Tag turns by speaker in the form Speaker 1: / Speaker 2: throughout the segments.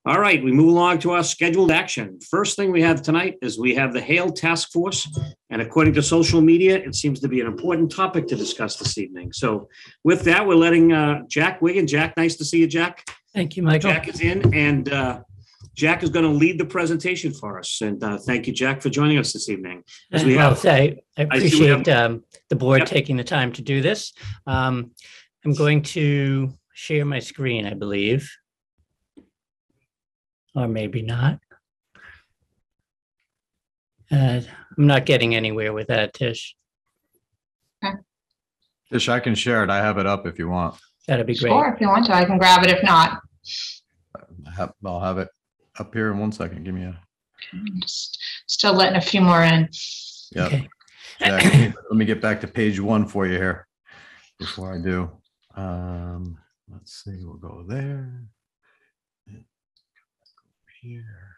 Speaker 1: All right, we move along to our scheduled action. First thing we have tonight is we have the Hale Task Force, and according to social media, it seems to be an important topic to discuss this evening. So with that, we're letting Jack Wiggin. Jack, nice to see you, Jack.
Speaker 2: Thank you, Michael.
Speaker 1: Jack is in, and Jack is going to lead the presentation for us. And thank you, Jack, for joining us this evening.
Speaker 2: I appreciate the board taking the time to do this. I'm going to share my screen, I believe. Or maybe not. I'm not getting anywhere with that, Tish.
Speaker 3: Tish, I can share it. I have it up if you want.
Speaker 2: That'd be great.
Speaker 4: Sure, if you want to, I can grab it. If not,
Speaker 3: I'll have it up here in 1 second. Give me a.
Speaker 4: I'm just still letting a few more in.
Speaker 3: Yeah.
Speaker 2: Okay.
Speaker 3: Jack, let me get back to page 1 for you here before I do. Let's see. We'll go there. Here.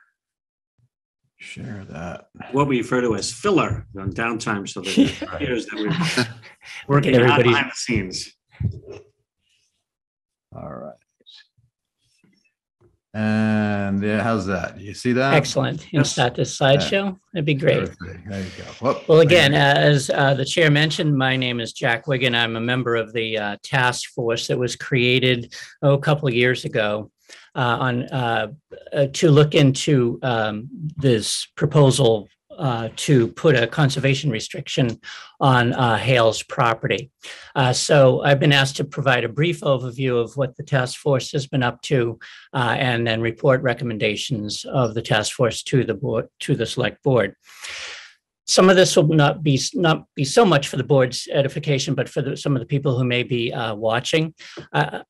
Speaker 3: Share that.
Speaker 1: What we refer to as filler on downtime, so that it appears that we're working behind the scenes.
Speaker 3: All right. And yeah, how's that? You see that?
Speaker 2: Excellent. You start this slideshow. That'd be great.
Speaker 3: Perfect. There you go. Whoop.
Speaker 2: Well, again, as the chair mentioned, my name is Jack Wiggin. I'm a member of the task force that was created a couple of years ago to look into this proposal to put a conservation restriction on Hale's property. So I've been asked to provide a brief overview of what the task force has been up to, and then report recommendations of the task force to the board, to the select board. Some of this will not be so much for the board's edification, but for some of the people who may be watching.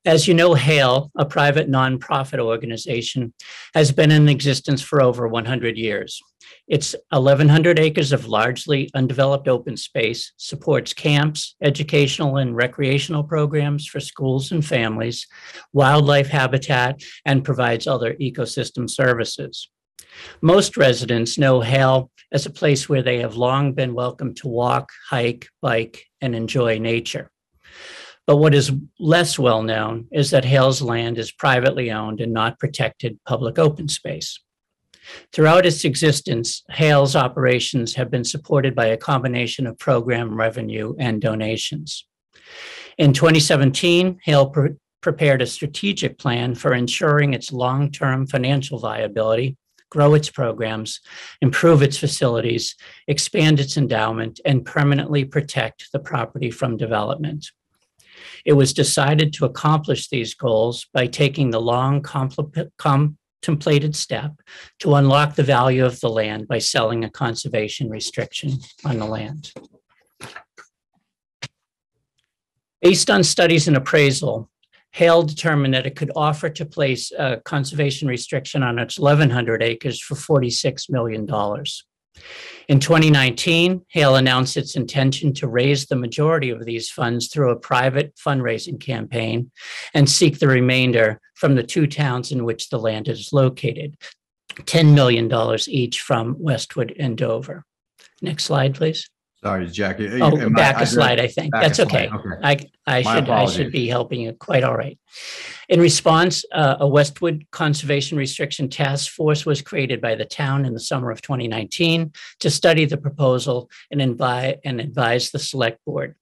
Speaker 2: As you know, Hale, a private nonprofit organization, has been in existence for over 100 years. It's 1,100 acres of largely undeveloped open space, supports camps, educational and recreational programs for schools and families, wildlife habitat, and provides other ecosystem services. Most residents know Hale as a place where they have long been welcome to walk, hike, bike, and enjoy nature. But what is less well known is that Hale's land is privately owned and not protected public open space. Throughout its existence, Hale's operations have been supported by a combination of program revenue and donations. In 2017, Hale prepared a strategic plan for ensuring its long-term financial viability, grow its programs, improve its facilities, expand its endowment, and permanently protect the property from development. It was decided to accomplish these goals by taking the long contemplated step to unlock the value of the land by selling a conservation restriction on the land. Based on studies and appraisal, Hale determined that it could offer to place a conservation restriction on its 1,100 acres for $46 million. In 2019, Hale announced its intention to raise the majority of these funds through a private fundraising campaign and seek the remainder from the 2 towns in which the land is located, $10 million each from Westwood and Dover. Next slide, please.
Speaker 3: Sorry, Jackie.
Speaker 2: Back a slide, I think. That's okay. I should be helping you quite all right. In response, a Westwood Conservation Restriction Task Force was created by the town in the summer of 2019 to study the proposal and advise the select board.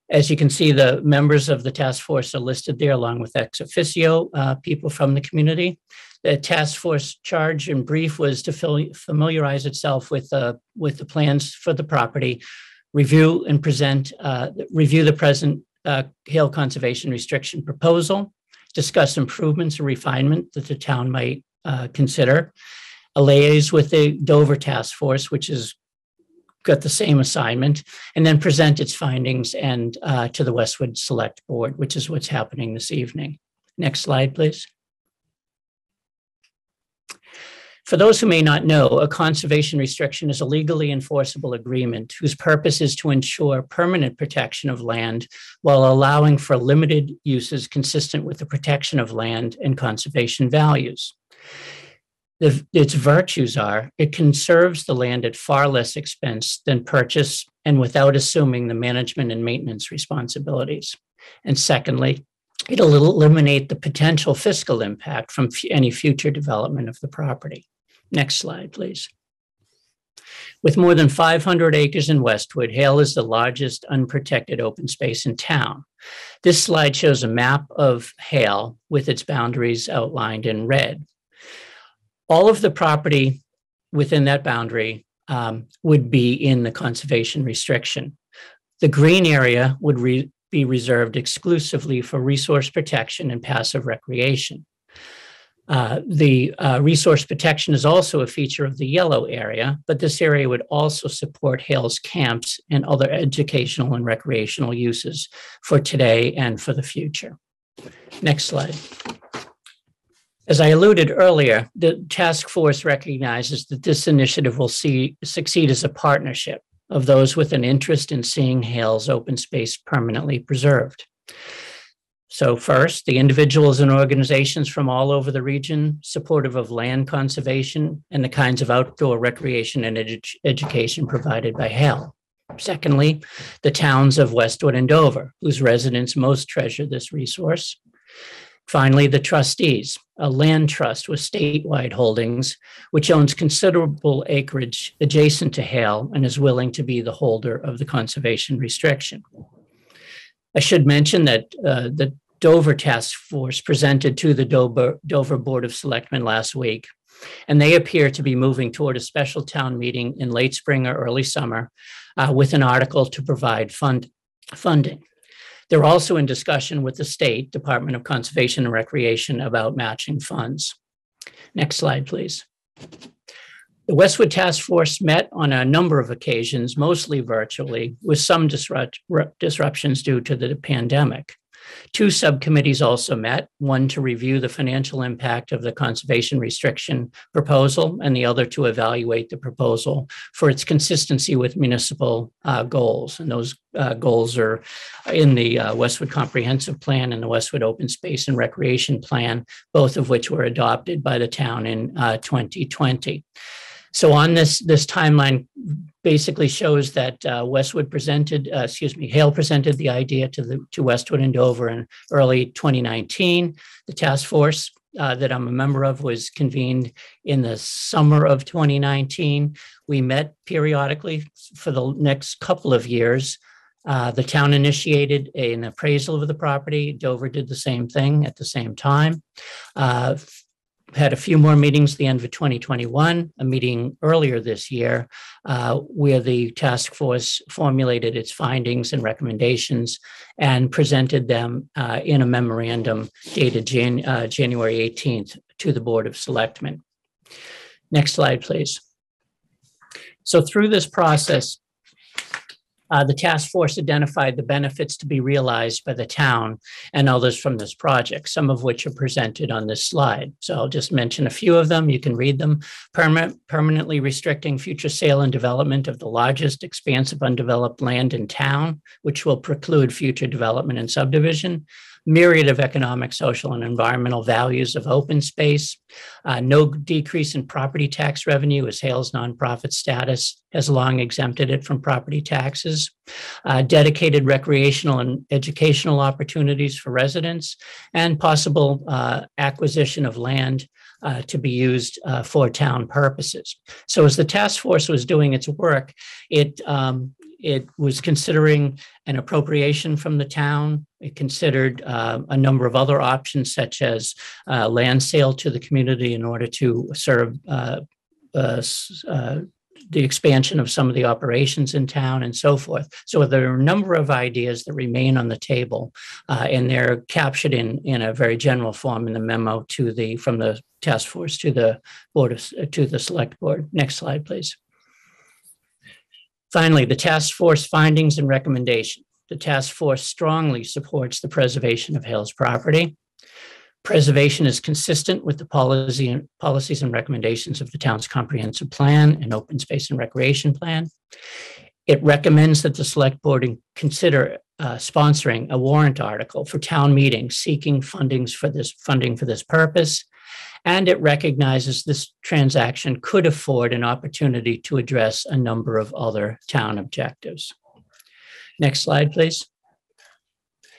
Speaker 2: As you can see, the members of the task force are listed there along with ex officio people from the community. The task force charge in brief was to familiarize itself with the plans for the property, review and present, review the present Hale Conservation Restriction proposal, discuss improvements and refinement that the town might consider, liaise with the Dover task force, which is got the same assignment, and then present its findings and to the Westwood Select Board, which is what's happening this evening. Next slide, please. For those who may not know, a conservation restriction is a legally enforceable agreement whose purpose is to ensure permanent protection of land while allowing for limited uses consistent with the protection of land and conservation values. Its virtues are, it conserves the land at far less expense than purchase and without assuming the management and maintenance responsibilities. And secondly, It'll eliminate the potential fiscal impact from any future development of the property. Next slide, please. With more than 500 acres in Westwood, Hale is the largest unprotected open space in town. This slide shows a map of Hale with its boundaries outlined in red. All of the property within that boundary would be in the conservation restriction. The green area would be reserved exclusively for resource protection and passive recreation. The resource protection is also a feature of the yellow area, but this area would also support Hale's camps and other educational and recreational uses for today and for the future. Next slide. As I alluded earlier, the task force recognizes that this initiative will succeed as a partnership of those with an interest in seeing Hale's open space permanently preserved. So first, the individuals and organizations from all over the region supportive of land conservation and the kinds of outdoor recreation and education provided by Hale. Secondly, the towns of Westwood and Dover, whose residents most treasure this resource. Finally, the trustees, a land trust with statewide holdings, which owns considerable acreage adjacent to Hale and is willing to be the holder of the conservation restriction. I should mention that the Dover Task Force presented to the Dover Board of Selectmen last week, and they appear to be moving toward a special town meeting in late spring or early summer with an article to provide funding. They're also in discussion with the State Department of Conservation and Recreation about matching funds. Next slide, please. The Westwood Task Force met on a number of occasions, mostly virtually, with some disruptions due to the pandemic. Two subcommittees also met, one to review the financial impact of the conservation restriction proposal and the other to evaluate the proposal for its consistency with municipal goals. And those goals are in the Westwood Comprehensive Plan and the Westwood Open Space and Recreation Plan, both of which were adopted by the town in 2020. So on this timeline basically shows that Hale presented the idea to Westwood and Dover in early 2019. The task force that I'm a member of was convened in the summer of 2019. We met periodically for the next couple of years. The town initiated an appraisal of the property. Dover did the same thing at the same time. Had a few more meetings at the end of 2021, a meeting earlier this year, where the task force formulated its findings and recommendations and presented them in a memorandum dated January 18th to the Board of Selectmen. Next slide, please. So through this process, the task force identified the benefits to be realized by the town and others from this project, some of which are presented on this slide. So I'll just mention a few of them. You can read them. Permanently restricting future sale and development of the largest expanse of undeveloped land in town, which will preclude future development and subdivision. Myriad of economic, social, and environmental values of open space. No decrease in property tax revenue, as Hale's nonprofit status has long exempted it from property taxes. Dedicated recreational and educational opportunities for residents, and possible acquisition of land to be used for town purposes. So as the task force was doing its work, it was considering an appropriation from the town. It considered a number of other options, such as land sale to the community in order to serve the expansion of some of the operations in town and so forth. So there are a number of ideas that remain on the table, and they're captured in a very general form in the memo from the task force to the select board. Next slide, please. Finally, the task force findings and recommendation. The task force strongly supports the preservation of Hale's property. Preservation is consistent with the policies and recommendations of the town's comprehensive plan and open space and recreation plan. It recommends that the select board consider sponsoring a warrant article for town meetings seeking funding for this purpose. And it recognizes this transaction could afford an opportunity to address a number of other town objectives. Next slide, please.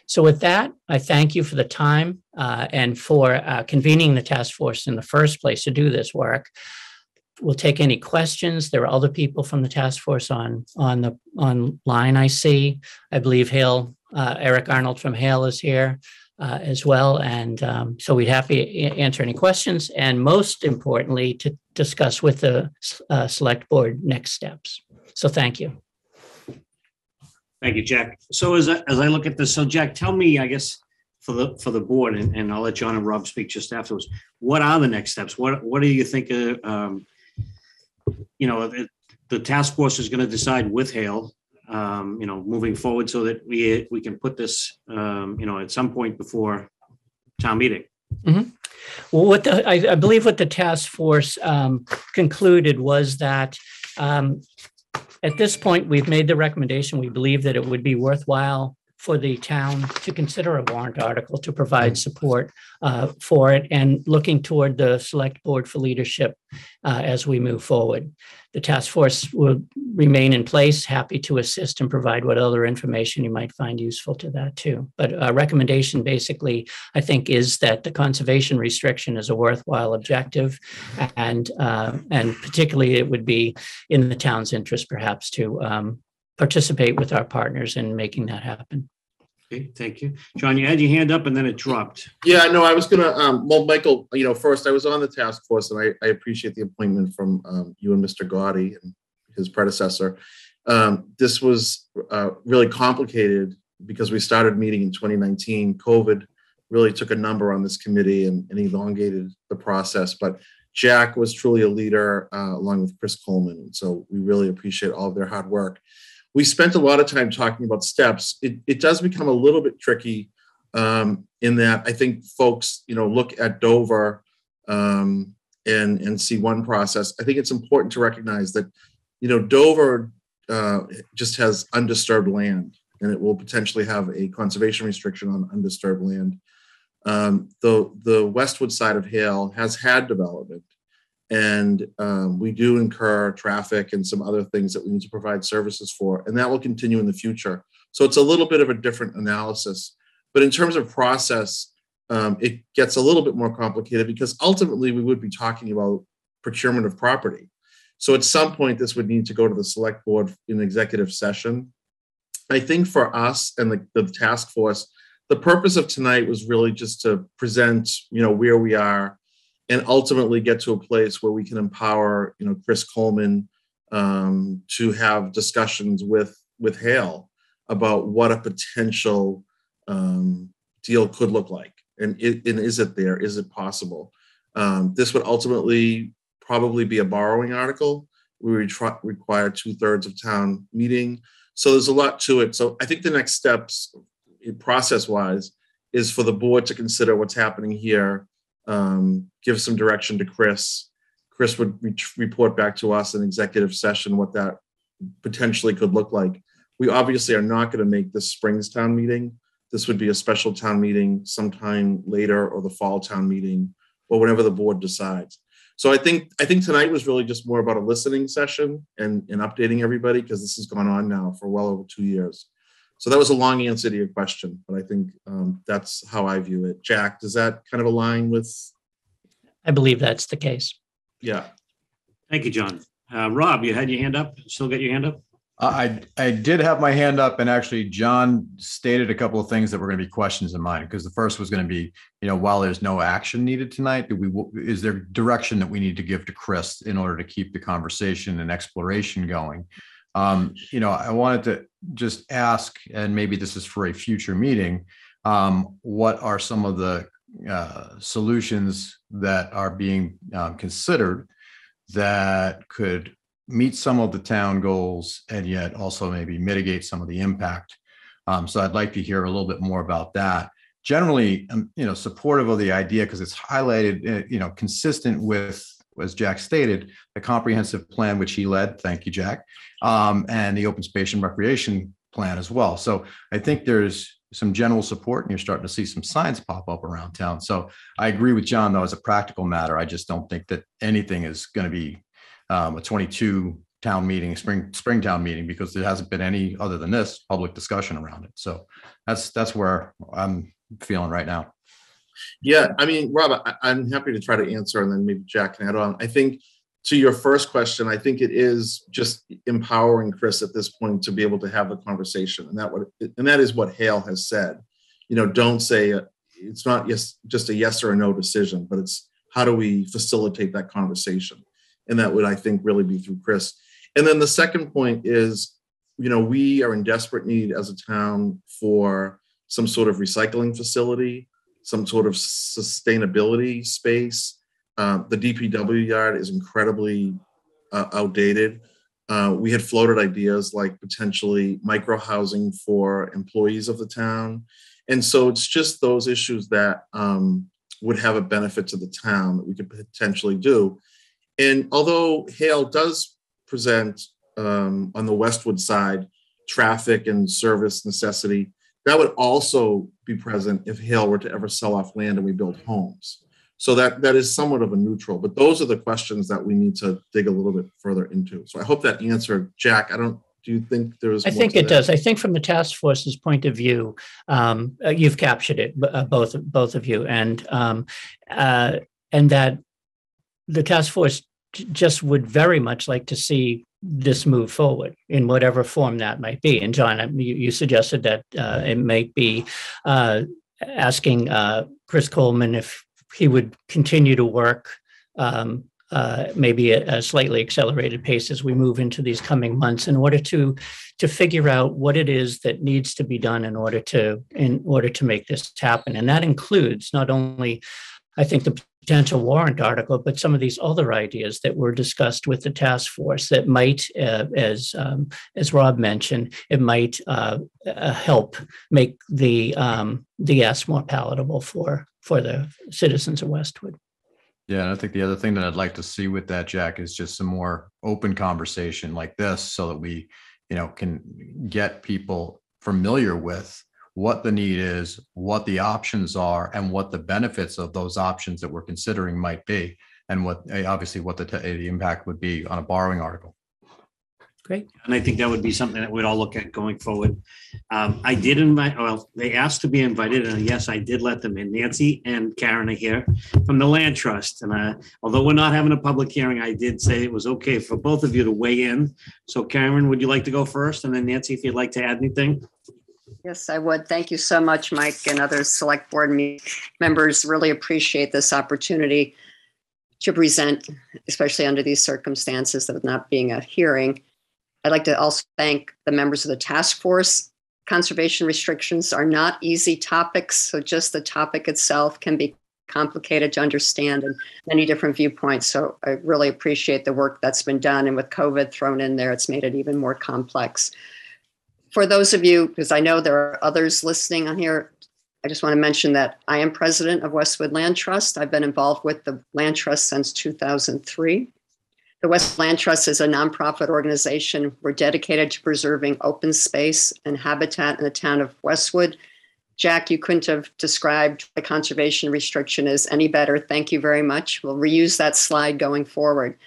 Speaker 2: So with that, I thank you for the time and for convening the task force in the first place to do this work. We'll take any questions. There are other people from the task force online I see. I believe Hale, Eric Arnold from Hale is here as well. And so we'd happy answer any questions, and most importantly, to discuss with the select board next steps. So thank you.
Speaker 1: Thank you, Jack. So as I look at this, so Jack, tell me, I guess, for the board, and I'll let John and Rob speak just afterwards. What are the next steps? What do you think? The task force is going to decide with Hale, moving forward, so that we can put this, at some point before town meeting.
Speaker 2: Mm-hmm. Well, I believe what the task force concluded was that at this point, we've made the recommendation. We believe that it would be worthwhile for the town to consider a warrant article to provide support for it, and looking toward the select board for leadership as we move forward. The task force will remain in place, happy to assist and provide what other information you might find useful to that too. But a recommendation basically, I think, is that the conservation restriction is a worthwhile objective, and particularly it would be in the town's interest perhaps to participate with our partners in making that happen.
Speaker 1: Okay, thank you. John, you had your hand up and then it dropped.
Speaker 5: Yeah, no, I was gonna, well, Michael, first I was on the task force, and I appreciate the appointment from you and Mr. Gotti and his predecessor. This was really complicated because we started meeting in 2019. COVID really took a number on this committee and elongated the process, but Jack was truly a leader along with Chris Coleman. And so we really appreciate all of their hard work. We spent a lot of time talking about steps. It does become a little bit tricky in that I think folks, look at Dover and see one process. I think it's important to recognize that, Dover just has undisturbed land, and it will potentially have a conservation restriction on undisturbed land. The Westwood side of Hale has had development, and we do incur traffic and some other things that we need to provide services for, and that will continue in the future. So it's a little bit of a different analysis. But in terms of process, it gets a little bit more complicated because ultimately we would be talking about procurement of property. So at some point, this would need to go to the select board in executive session. I think for us and the task force, the purpose of tonight was really just to present, where we are, and ultimately get to a place where we can empower, Chris Coleman to have discussions with Hale about what a potential deal could look like. And is it there? Is it possible? This would ultimately probably be a borrowing article. We would require 2/3 of town meeting. So there's a lot to it. So I think the next steps, process-wise, is for the board to consider what's happening here, give some direction to Chris. Chris would report back to us in executive session what that potentially could look like. We obviously are not going to make this spring's town meeting. This would be a special town meeting sometime later, or the fall town meeting, or whenever the board decides. So I think tonight was really just more about a listening session and updating everybody, because this has gone on now for well over 2 years. So that was a long answer to your question, but I think that's how I view it. Jack, does that kind of align with?
Speaker 2: I believe that's the case.
Speaker 5: Yeah.
Speaker 1: Thank you, John. Rob, you had your hand up? Still got your hand up?
Speaker 3: I did have my hand up, and actually John stated a couple of things that were going to be questions in mine, because the first was going to be, while there's no action needed tonight, is there direction that we need to give to Chris in order to keep the conversation and exploration going? I wanted to just ask, and maybe this is for a future meeting, what are some of the solutions that are being considered that could meet some of the town goals and yet also maybe mitigate some of the impact. So I'd like to hear a little bit more about that. Generally, supportive of the idea, because it's highlighted, consistent with, as Jack stated, the comprehensive plan, which he led. Thank you, Jack. And the open space and recreation plan as well. So I think there's some general support, and you're starting to see some signs pop up around town. So I agree with John, though, as a practical matter. I just don't think that anything is going to be a 22 town meeting, spring town meeting, because there hasn't been any other than this public discussion around it. So that's where I'm feeling right now.
Speaker 5: Yeah, I mean, Rob, I'm happy to try to answer, and then maybe Jack can add on. I think to your first question, I think it is just empowering Chris at this point to be able to have the conversation, and that is what Hale has said. Don't say it's not just a yes or a no decision, but it's how do we facilitate that conversation, and that would, I think, really be through Chris. And then the second point is, we are in desperate need as a town for some sort of recycling facility, some sort of sustainability space. The DPW yard is incredibly outdated. We had floated ideas like potentially micro housing for employees of the town. And so it's just those issues that would have a benefit to the town that we could potentially do. And although Hale does present on the Westwood side traffic and service necessity, that would also be present if Hale were to ever sell off land and we build homes. So that is somewhat of a neutral, but those are the questions that we need to dig a little bit further into. So I hope that answered. Jack, do you think there was more? I
Speaker 2: think it does. I think from the task force's point of view, you've captured it, both of you, and that the task force just would very much like to see this move forward in whatever form that might be. And John, you suggested that it might be asking Chris Coleman if he would continue to work maybe at a slightly accelerated pace as we move into these coming months in order to figure out what it is that needs to be done in order to make this happen. And that includes not only, I think, the potential warrant article, but some of these other ideas that were discussed with the task force that might, as Rob mentioned, it might help make the S more palatable for the citizens of Westwood.
Speaker 3: Yeah, and I think the other thing that I'd like to see with that, Jack, is just some more open conversation like this, so that we, can get people familiar with what the need is, what the options are, and what the benefits of those options that we're considering might be, and what the impact would be on a borrowing article.
Speaker 2: Great.
Speaker 1: And I think that would be something that we'd all look at going forward. I did invite, they asked to be invited, and yes, I did let them in. Nancy and Karen are here from the Land Trust. And although we're not having a public hearing, I did say it was okay for both of you to weigh in. So Karen, would you like to go first? And then Nancy, if you'd like to add anything.
Speaker 6: Yes, I would. Thank you so much, Mike, and other select board members. Really appreciate this opportunity to present, especially under these circumstances of not being a hearing. I'd like to also thank the members of the task force. Conservation restrictions are not easy topics, so just the topic itself can be complicated to understand and many different viewpoints. So I really appreciate the work that's been done, and with COVID thrown in there, it's made it even more complex. For those of you, because I know there are others listening on here, I just want to mention that I am president of Westwood Land Trust. I've been involved with the Land Trust since 2003. The Westwood Land Trust is a nonprofit organization. We're dedicated to preserving open space and habitat in the town of Westwood. Jack, you couldn't have described what a conservation restriction is any better. Thank you very much. We'll reuse that slide going forward.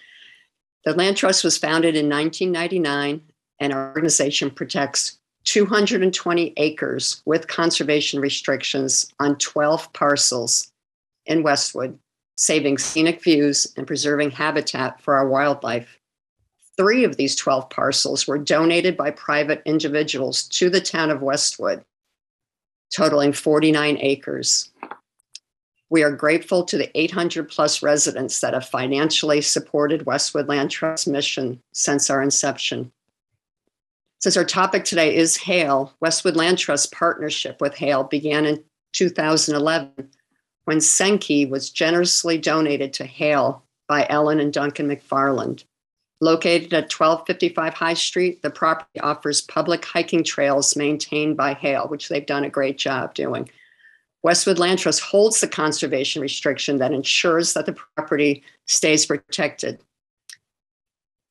Speaker 6: The Land Trust was founded in 1999, and our organization protects 220 acres with conservation restrictions on 12 parcels in Westwood, saving scenic views and preserving habitat for our wildlife. 3 of these 12 parcels were donated by private individuals to the town of Westwood, totaling 49 acres. We are grateful to the 800 plus residents that have financially supported Westwood Land Trust's mission since our inception. Since our topic today is Hale, Westwood Land Trust partnership with Hale began in 2011 when Senke was generously donated to Hale by Ellen and Duncan McFarland. Located at 1255 High Street, the property offers public hiking trails maintained by Hale, which they've done a great job doing. Westwood Land Trust holds the conservation restriction that ensures that the property stays protected.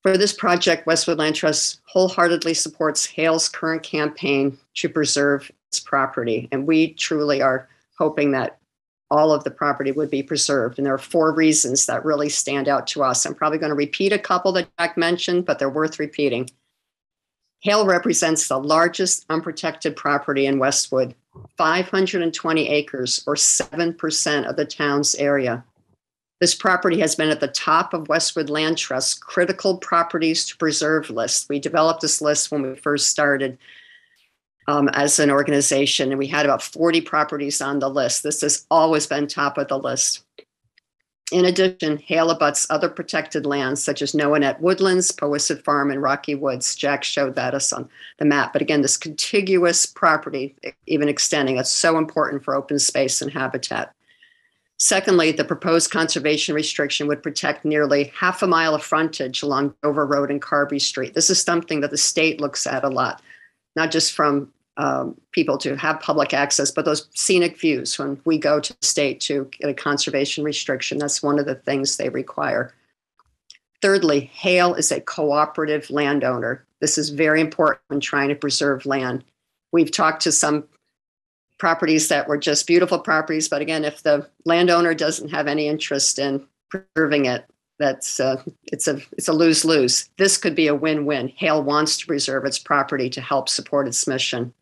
Speaker 6: For this project, Westwood Land Trust wholeheartedly supports Hale's current campaign to preserve its property. And we truly are hoping that all of the property would be preserved. And there are 4 reasons that really stand out to us. I'm probably going to repeat a couple that Jack mentioned, but they're worth repeating. Hale represents the largest unprotected property in Westwood, 520 acres or 7% of the town's area. This property has been at the top of Westwood Land Trust's critical properties to preserve list. We developed this list when we first started as an organization, and we had about 40 properties on the list. This has always been top of the list. In addition, Hale abuts other protected lands such as Noanette Woodlands, Powasset Farm, and Rocky Woods. Jack showed that us on the map. But again, this contiguous property, even extending, it's so important for open space and habitat. Secondly, the proposed conservation restriction would protect nearly half a mile of frontage along Dover Road and Carby Street. This is something that the state looks at a lot, not just from people to have public access, but those scenic views. When we go to the state to get a conservation restriction, that's one of the things they require. Thirdly, Hale is a cooperative landowner. This is very important when trying to preserve land. We've talked to some properties that were just beautiful properties, but again, if the landowner doesn't have any interest in preserving it, it's a lose-lose. This could be a win-win. Hale wants to preserve its property to help support its mission.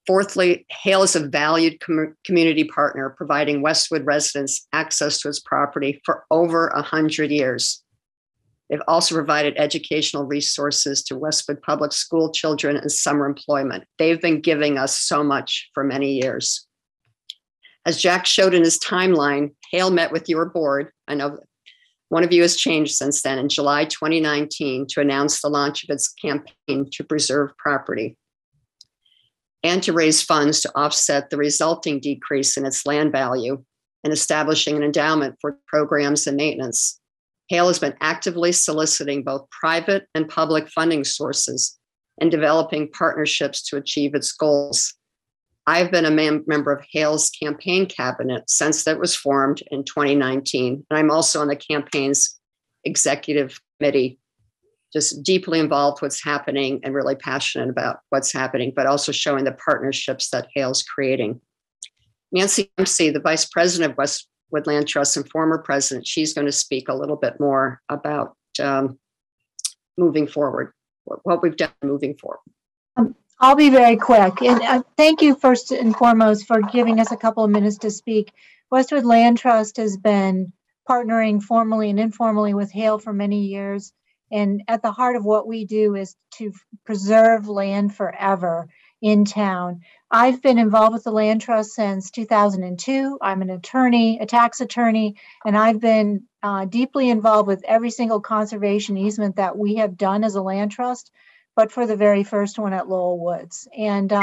Speaker 6: Fourthly, Hale is a valued community partner, providing Westwood residents access to its property for over 100 years. They've also provided educational resources to Westwood Public School children and summer employment. They've been giving us so much for many years. As Jack showed in his timeline, Hale met with your board. I know one of you has changed since then in July 2019 to announce the launch of its campaign to preserve property and to raise funds to offset the resulting decrease in its land value and establishing an endowment for programs and maintenance. Hale has been actively soliciting both private and public funding sources and developing partnerships to achieve its goals. I've been a member of Hale's campaign cabinet since that was formed in 2019, and I'm also on the campaign's executive committee, just deeply involved with what's happening and really passionate about what's happening, but also showing the partnerships that Hale's creating. Nancy Dempsey, the vice president of Westwood Land Trust and former president, she's going to speak a little bit more about moving forward, what we've done moving forward.
Speaker 7: I'll be very quick. And thank you first and foremost for giving us a couple of minutes to speak. Westwood Land Trust has been partnering formally and informally with Hale for many years. And at the heart of what we do is to preserve land forever in town. I've been involved with the Land Trust since 2002. I'm an attorney, a tax attorney, and I've been deeply involved with every single conservation easement that we have done as a land trust, but for the very first one at Lowell Woods. And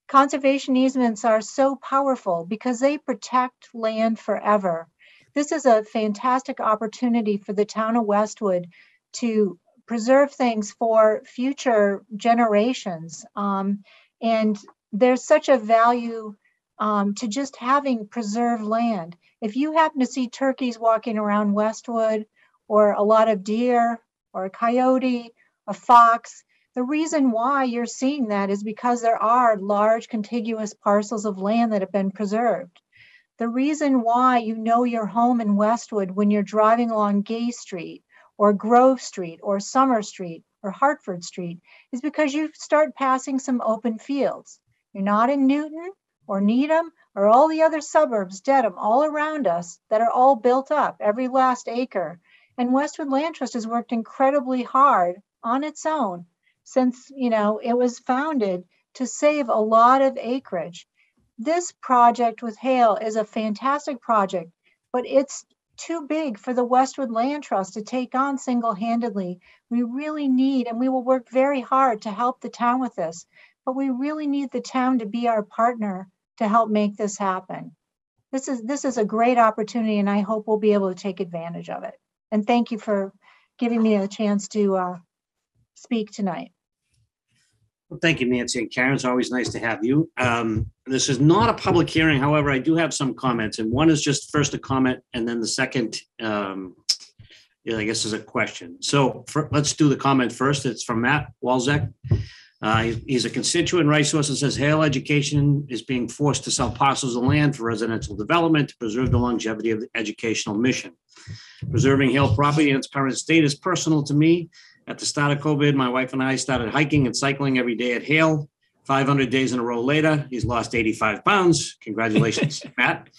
Speaker 7: conservation easements are so powerful because they protect land forever. This is a fantastic opportunity for the town of Westwood to preserve things for future generations. And there's such a value to just having preserved land. If you happen to see turkeys walking around Westwood, or a lot of deer, or a coyote, a fox, the reason why you're seeing that is because there are large contiguous parcels of land that have been preserved. The reason why you know your home in Westwood when you're driving along Gay Street, or Grove Street, or Summer Street, or Hartford Street, is because you start passing some open fields. You're not in Newton, or Needham, or all the other suburbs, Dedham, all around us that are all built up, every last acre. And Westwood Land Trust has worked incredibly hard on its own since, it was founded to save a lot of acreage. This project with Hale is a fantastic project, but it's too big for the Westwood Land Trust to take on single-handedly. We really need, and we will work very hard to help the town with this, but we really need the town to be our partner to help make this happen. This is a great opportunity, and I hope we'll be able to take advantage of it. And thank you for giving me a chance to speak tonight.
Speaker 1: Well, thank you, Nancy and Karen. It's always nice to have you. This is not a public hearing. However, I do have some comments, and one is just first a comment, and then the second, I guess, is a question. So let's do the comment first. It's from Matt Walzek. He's a constituent. Rice Sources says Hale Education is being forced to sell parcels of land for residential development to preserve the longevity of the educational mission. Preserving Hale property in its current state is personal to me. At the start of COVID, my wife and I started hiking and cycling every day at Hale. 500 days in a row later, he's lost 85 pounds. Congratulations, Matt.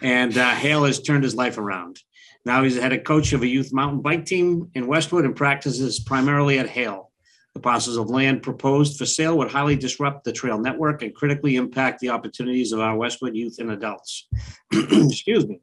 Speaker 1: And Hale has turned his life around. Now he's the head coach of a youth mountain bike team in Westwood and practices primarily at Hale. The parcels of land proposed for sale would highly disrupt the trail network and critically impact the opportunities of our Westwood youth and adults. Excuse me.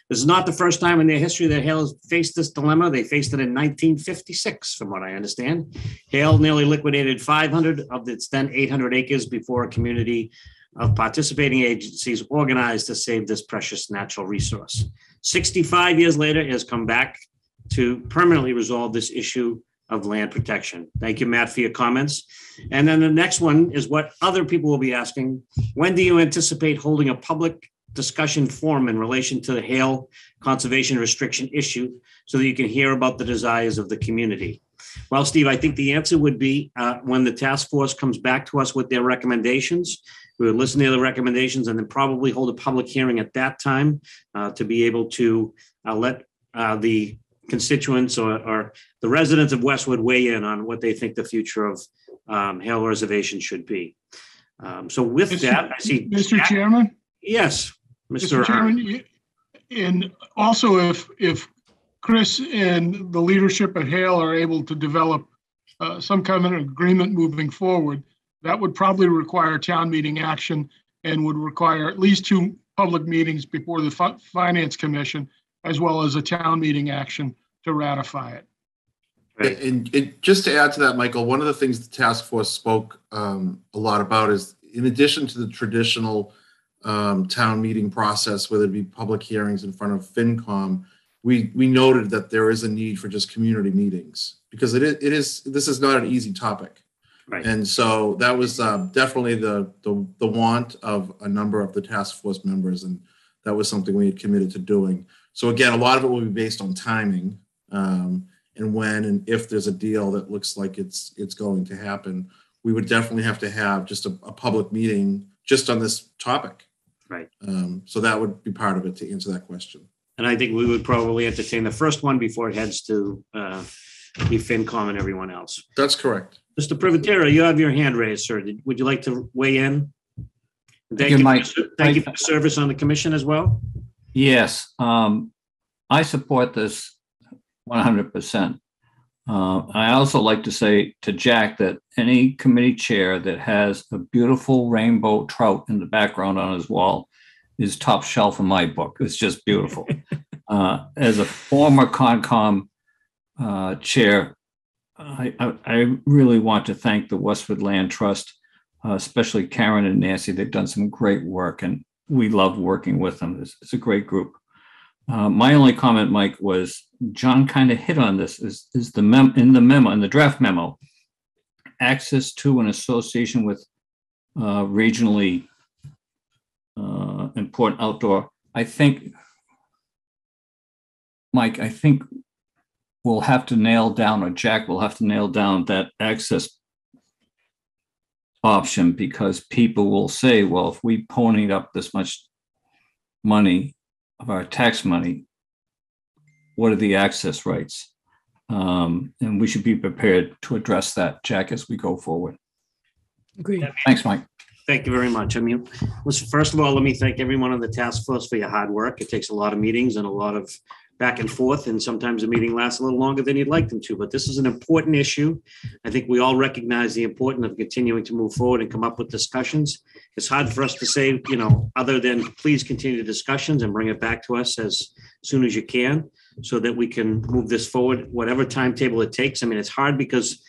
Speaker 1: This is not the first time in their history that Hale has faced this dilemma. They faced it in 1956, from what I understand. Hale nearly liquidated 500 of its then 800 acres before a community of participating agencies organized to save this precious natural resource. 65 years later, it has come back to permanently resolve this issue of land protection. Thank you, Matt, for your comments. And then the next one is what other people will be asking. When do you anticipate holding a public discussion forum in relation to the Hale conservation restriction issue so that you can hear about the desires of the community? Well, Steve, I think the answer would be when the task force comes back to us with their recommendations. We would listen to the recommendations and then probably hold a public hearing at that time to be able to let the constituents or the residents of Westwood weigh in on what they think the future of Hale Reservation should be. So with that, I see
Speaker 8: Mr. Chairman.
Speaker 1: Yes,
Speaker 8: Mr. Chairman, and also if Chris and the leadership at Hale are able to develop some kind of agreement moving forward, that would probably require town meeting action and would require at least 2 public meetings before the Finance Commission, as well as a town meeting action to ratify it.
Speaker 1: Right.
Speaker 5: And just to add to that, Michael, one of the things the task force spoke a lot about is, in addition to the traditional town meeting process, whether it be public hearings in front of FinCom, we noted that there is a need for just community meetings because this is not an easy topic.
Speaker 1: Right.
Speaker 5: And so that was definitely the want of a number of the task force members, and that was something we had committed to doing. So again, a lot of it will be based on timing and when and if there's a deal that looks like it's going to happen. We would definitely have to have just a public meeting just on this topic.
Speaker 1: Right.
Speaker 5: So that would be part of it to answer that question.
Speaker 1: And I think we would probably entertain the first one before it heads to the FinCom and everyone else.
Speaker 5: That's correct.
Speaker 1: Mr. Privatera, you have your hand raised, sir. Would you like to weigh in? Thank you,
Speaker 9: Mike.
Speaker 1: Thank you for the service on the commission as well.
Speaker 9: Yes, I support this 100%. I also like to say to Jack that any committee chair that has a beautiful rainbow trout in the background on his wall is top shelf in my book. It's just beautiful. As a former Concom chair, I really want to thank the Westwood Land Trust, especially Karen and Nancy. They've done some great work and we love working with them. It's a great group. My only comment, Mike, was John kind of hit on this is in the draft memo, access to an association with regionally important outdoor. I think, Mike, we'll have to nail down, or Jack will have to nail down that access option, because people will say, well, if we ponied up this much money of our tax money, what are the access rights? And we should be prepared to address that, Jack, as we go forward.
Speaker 2: Agreed.
Speaker 9: Thanks, Mike.
Speaker 1: Thank you very much. I mean, first of all, let me thank everyone on the task force for your hard work. It takes a lot of meetings and a lot of back and forth, and sometimes a meeting lasts a little longer than you'd like them to, but this is an important issue. I think we all recognize the importance of continuing to move forward and come up with discussions. It's hard for us to say, other than please continue the discussions and bring it back to us as soon as you can so that we can move this forward, whatever timetable it takes. I mean, it's hard because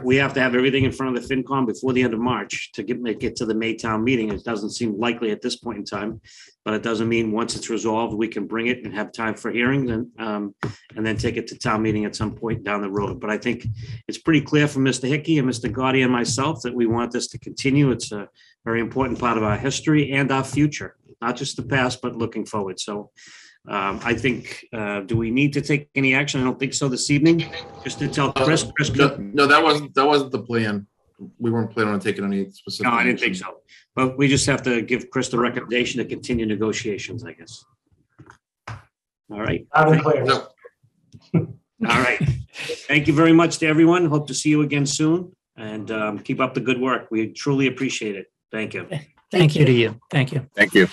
Speaker 1: we have to have everything in front of the FinCom before the end of March to make it to the Maytown meeting. It doesn't seem likely at this point in time, but it doesn't mean once it's resolved, we can bring it and have time for hearings and then take it to town meeting at some point down the road. But I think it's pretty clear from Mr. Hickey and Mr. Gotti and myself that we want this to continue. It's a very important part of our history and our future, not just the past, but looking forward. So I think, do we need to take any action? I don't think so this evening. Just to tell Chris.
Speaker 5: No, that wasn't the plan. we weren't planning on taking any specific.
Speaker 1: No, I didn't think
Speaker 5: action.
Speaker 1: so. But we just have to give Chris the recommendation to continue negotiations, I guess. All right.
Speaker 10: Loud and clear.
Speaker 5: No.
Speaker 1: All right. Thank you very much to everyone. Hope to see you again soon, and keep up the good work. We truly appreciate it. Thank you.
Speaker 2: Thank you to you. Thank you.
Speaker 5: Thank you.